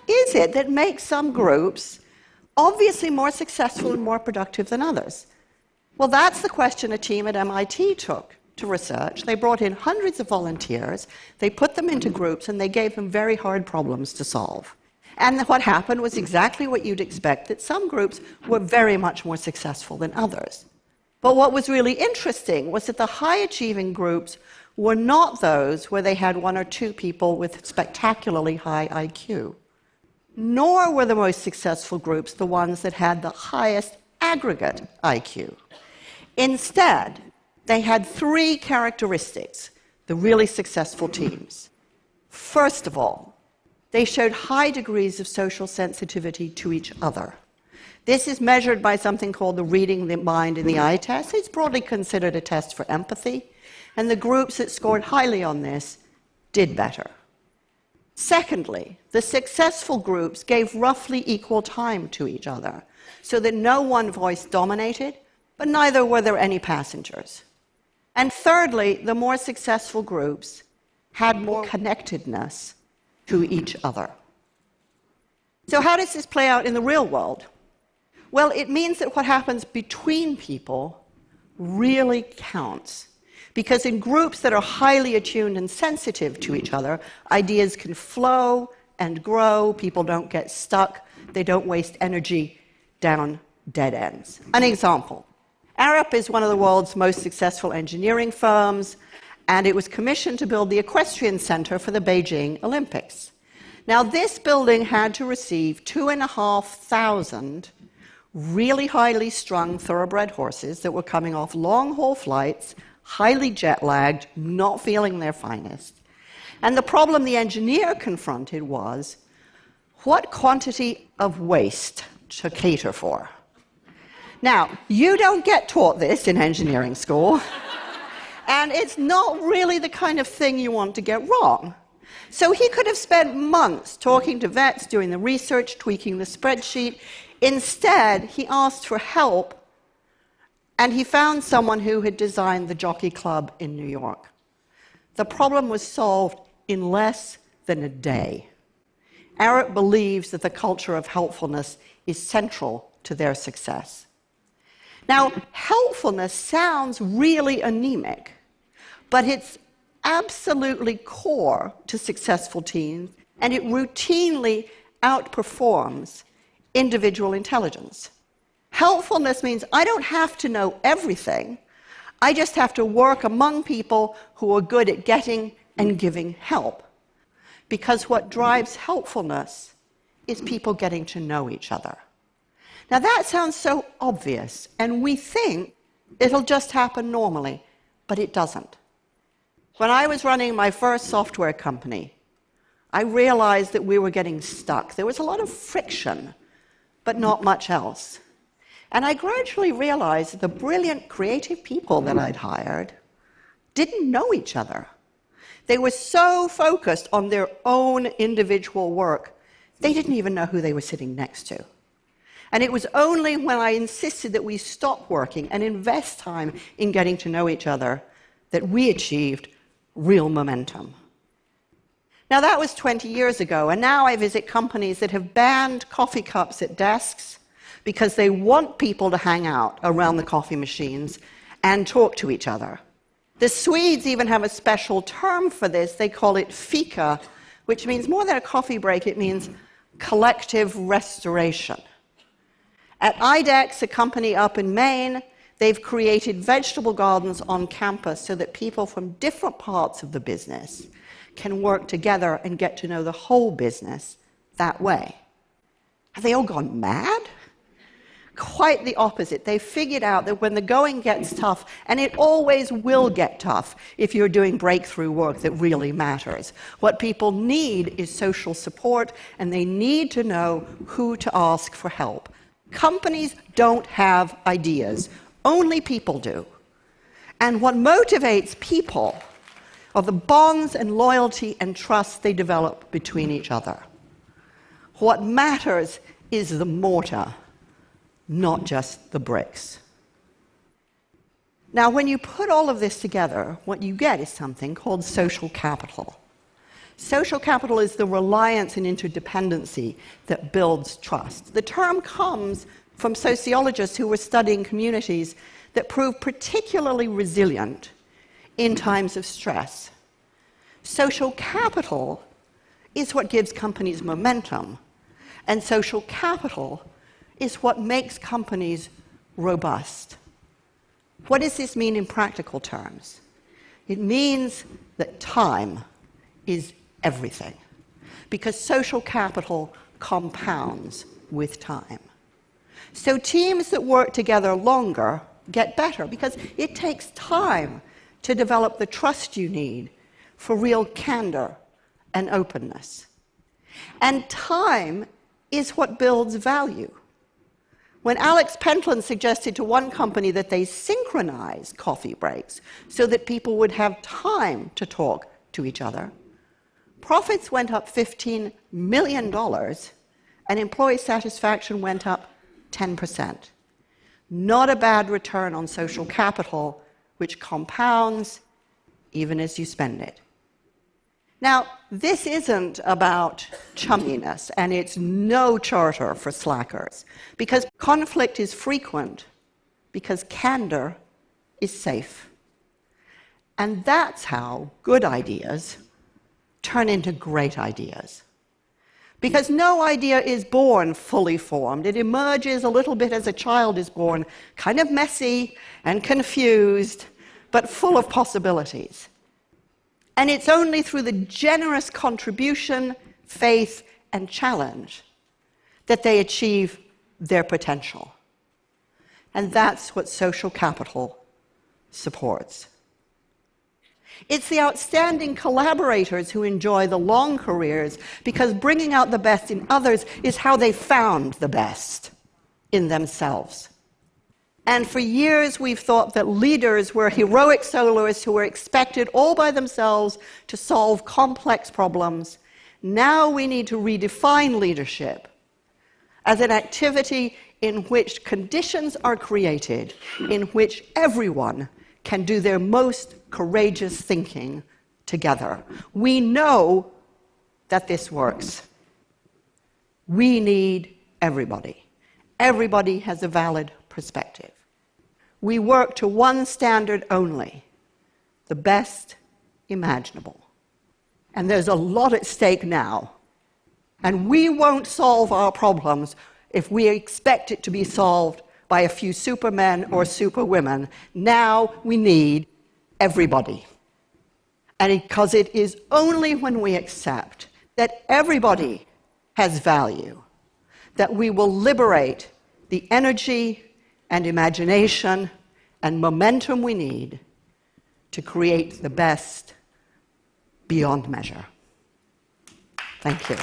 is it that makes some groups obviously more successful and more productive than others? Well, that's the question a team at MIT took to research. They brought in hundreds of volunteers, they put them into groups, and they gave them very hard problems to solve. And what happened was exactly what you'd expect, that some groups were very much more successful than others. But what was really interesting was that the high-achieving groups were not those where they had one or two people with spectacularly high IQ, nor were the most successful groups the ones that had the highest aggregate IQ. Instead, they had three characteristics, the really successful teams. First of all, they showed high degrees of social sensitivity to each other. This is measured by something called the reading the mind in the eye test. It's broadly considered a test for empathy, and the groups that scored highly on this did better. Secondly, the successful groups gave roughly equal time to each other, so that no one voice dominated, but neither were there any passengers. And thirdly, the more successful groups had more connectedness to each other. So how does this play out in the real world? Well, it means that what happens between people really counts. Because in groups that are highly attuned and sensitive to each other, ideas can flow and grow, people don't get stuck, they don't waste energy down dead ends. An example. Arup is one of the world's most successful engineering firms, and it was commissioned to build the Equestrian Center for the Beijing Olympics. Now, this building had to receive 2,500 really highly strung thoroughbred horses that were coming off long-haul flights, highly jet-lagged, not feeling their finest. And the problem the engineer confronted was, what quantity of waste to cater for? Now, you don't get taught this in engineering school, and it's not really the kind of thing you want to get wrong. So he could have spent months talking to vets, doing the research, tweaking the spreadsheet. Instead, he asked for help, and he found someone who had designed the Jockey Club in New York. The problem was solved in less than a day. Arup believes that the culture of helpfulness is central to their success. Now, helpfulness sounds really anemic, but it's absolutely core to successful teams, and it routinely outperforms individual intelligence. Helpfulness means I don't have to know everything, I just have to work among people who are good at getting and giving help. Because what drives helpfulness is people getting to know each other. Now that sounds so obvious, and we think it'll just happen normally, but it doesn't. When I was running my first software company, I realized that we were getting stuck. There was a lot of friction, but not much else. And I gradually realized that the brilliant creative people that I'd hired didn't know each other. They were so focused on their own individual work, they didn't even know who they were sitting next to. And it was only when I insisted that we stop working and invest time in getting to know each other that we achieved real momentum. Now, that was 20 years ago, and now I visit companies that have banned coffee cups at desks because they want people to hang out around the coffee machines and talk to each other. The Swedes even have a special term for this. They call it fika, which means more than a coffee break, it means collective restoration. At IDEX, a company up in Maine, they've created vegetable gardens on campus so that people from different parts of the business can work together and get to know the whole business that way. Have they all gone mad? Quite the opposite. They figured out that when the going gets tough, and it always will get tough if you're doing breakthrough work that really matters, what people need is social support, and they need to know who to ask for help. Companies don't have ideas. Only people do. And what motivates people are the bonds and loyalty and trust they develop between each other. What matters is the mortar, not just the bricks. Now, when you put all of this together, what you get is something called social capital. Social capital is the reliance and interdependency that builds trust. The term comes from sociologists who were studying communities that proved particularly resilient in times of stress. Social capital is what gives companies momentum, and social capital is what makes companies robust. What does this mean in practical terms? It means that time is everything, because social capital compounds with time. So teams that work together longer get better, because it takes time to develop the trust you need for real candor and openness. And time is what builds value. When Alex Pentland suggested to one company that they synchronize coffee breaks so that people would have time to talk to each other, profits went up $15 million and employee satisfaction went up 10%. Not a bad return on social capital, which compounds even as you spend it. Now, this isn't about chumminess, and it's no charter for slackers, because conflict is frequent, because candor is safe. And that's how good ideas turn into great ideas. Because no idea is born fully formed. It emerges a little bit as a child is born, kind of messy and confused, but full of possibilities. And it's only through the generous contribution, faith, and challenge that they achieve their potential. And that's what social capital supports. It's the outstanding collaborators who enjoy the long careers, because bringing out the best in others is how they found the best in themselves. And for years we've thought that leaders were heroic soloists who were expected all by themselves to solve complex problems. Now we need to redefine leadership as an activity in which conditions are created, in which everyone can do their most courageous thinking together. We know that this works. We need everybody. Everybody has a valid perspective. We work to one standard only, the best imaginable. And there's a lot at stake now. And we won't solve our problems if we expect it to be solved by a few supermen or superwomen. Now we need everybody. And because it is only when we accept that everybody has value that we will liberate the energy and imagination and momentum we need to create the best beyond measure. Thank you.